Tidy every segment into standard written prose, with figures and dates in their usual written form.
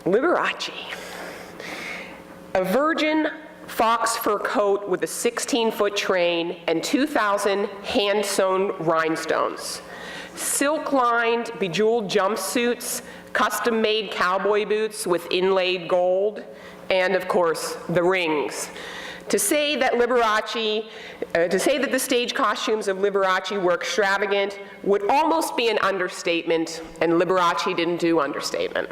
Liberace. A virgin fox fur coat with a 16-foot train and 2,000 hand-sewn rhinestones. Silk-lined, bejeweled jumpsuits, custom-made cowboy boots with inlaid gold, and of course, the rings. To say that the stage costumes of Liberace were extravagant would almost be an understatement, and Liberace didn't do understatement.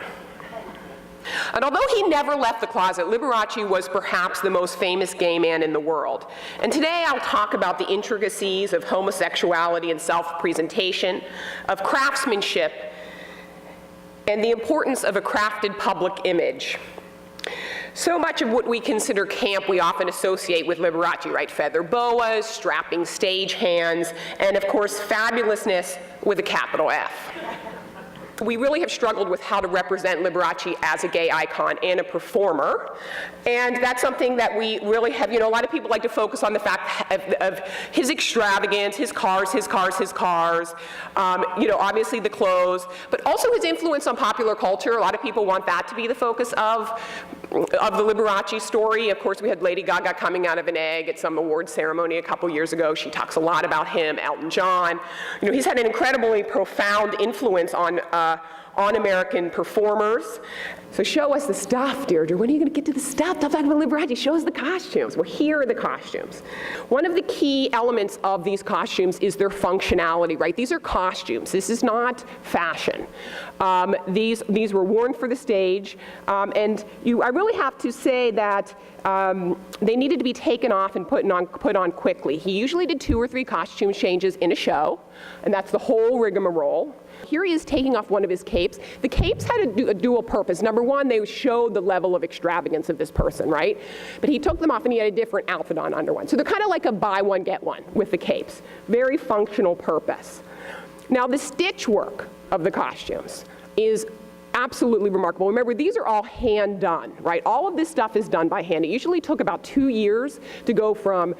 And although he never left the closet, Liberace was perhaps the most famous gay man in the world. And today I'll talk about the intricacies of homosexuality and self-presentation, of craftsmanship, and the importance of a crafted public image. So much of what we consider camp we often associate with Liberace, right? Feather boas, strapping stage hands, and of course, fabulousness with a capital F. We really have struggled with how to represent Liberace as a gay icon and a performer. And that's something that we really have, a lot of people like to focus on the fact of his extravagance, his cars, obviously the clothes, but also his influence on popular culture. A lot of people want that to be the focus of the Liberace story. Of course, we had Lady Gaga coming out of an egg at some award ceremony a couple years ago. She talks a lot about him, Elton John. He's had an incredibly profound influence on American performers. So show us the stuff, Deirdre. When are you going to get to the stuff? Stop talking about Liberace. Show us the costumes. Well, here are the costumes. One of the key elements of these costumes is their functionality, right? These are costumes. This is not fashion. These were worn for the stage, and I really have to say that they needed to be taken off and put on quickly. He usually did 2 or 3 costume changes in a show, and that's the whole rigmarole. Here he is taking off one of his capes. The capes had a dual purpose. Number one, they showed the level of extravagance of this person, right? But he took them off and he had a different outfit on under one. So they're kind of like a buy one, get one with the capes. Very functional purpose. Now the stitch work of the costumes is absolutely remarkable. Remember, these are all hand done, right? All of this stuff is done by hand. It usually took about 2 years to go from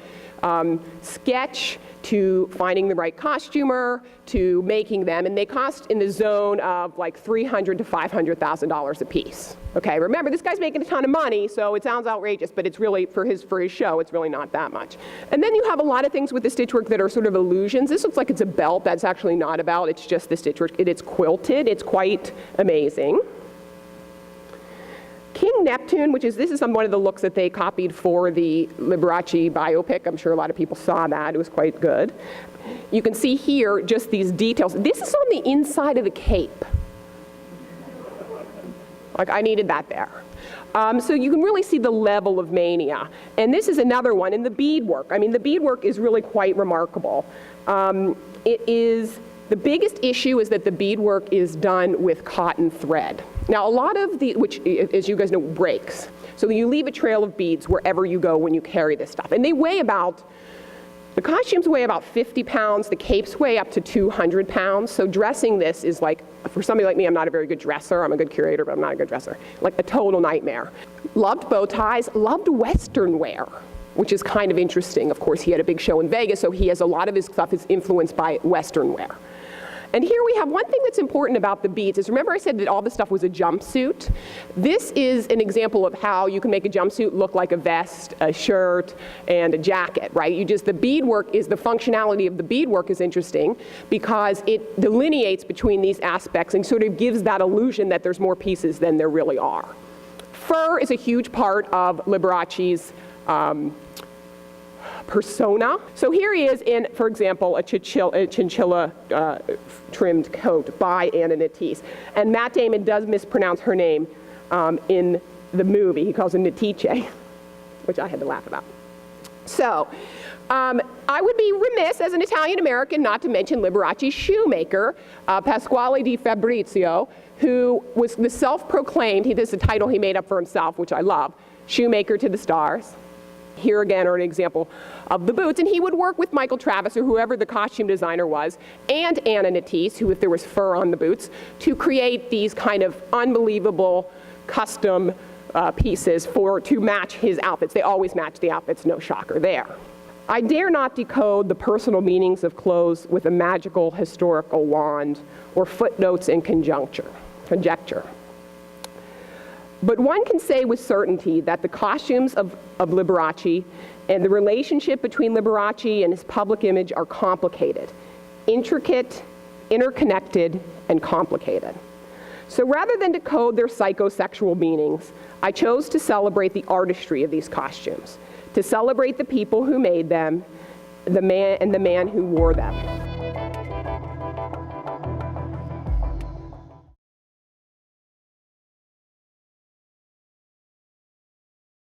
sketch to finding the right costumer to making them, and they cost in the zone of like $300,000 to $500,000 a piece. Okay, remember this guy's making a ton of money, so it sounds outrageous, but it's really for his show, it's really not that much. And then you have a lot of things with the stitch work that are sort of illusions. This looks like it's a belt. That's actually not a belt. It's just the stitch work. It's quilted. It's quite amazing. King Neptune, this is one of the looks that they copied for the Liberace biopic. I'm sure a lot of people saw that. It was quite good. You can see here just these details. This is on the inside of the cape. Like, I needed that there. So you can really see the level of mania. And this is another one in the beadwork. I mean, the beadwork is really quite remarkable. The biggest issue is that the beadwork is done with cotton thread. Now, a lot of which, as you guys know, breaks. So you leave a trail of beads wherever you go when you carry this stuff. And they weigh the costumes weigh about 50 pounds, the capes weigh up to 200 pounds. So dressing this is like, for somebody like me, I'm not a very good dresser. I'm a good curator, but I'm not a good dresser. Like a total nightmare. Loved bow ties, loved Western wear, which is kind of interesting. Of course, he had a big show in Vegas, so he has a lot of his stuff is influenced by Western wear. And here we have one thing that's important about the beads is, remember I said that all this stuff was a jumpsuit? This is an example of how you can make a jumpsuit look like a vest, a shirt, and a jacket, right? The beadwork the functionality of the beadwork is interesting because it delineates between these aspects and sort of gives that illusion that there's more pieces than there really are. Fur is a huge part of Liberace's persona. So here he is in, for example, a chinchilla trimmed coat by Anna Nateece. And Matt Damon does mispronounce her name in the movie. He calls her Nateece, which I had to laugh about. So I would be remiss as an Italian-American not to mention Liberace's shoemaker, Pasquale Di Fabrizio, who was the self-proclaimed, this is a title he made up for himself, which I love, shoemaker to the stars. Here again are an example of the boots, and he would work with Michael Travis or whoever the costume designer was, and Anna Nateece, who, if there was fur on the boots, to create these kind of unbelievable custom pieces to match his outfits. They always match the outfits, no shocker there. I dare not decode the personal meanings of clothes with a magical historical wand or footnotes and conjecture. But one can say with certainty that the costumes of Liberace and the relationship between Liberace and his public image are complicated, intricate, interconnected, and complicated. So rather than decode their psychosexual meanings, I chose to celebrate the artistry of these costumes, to celebrate the people who made them, the man who wore them.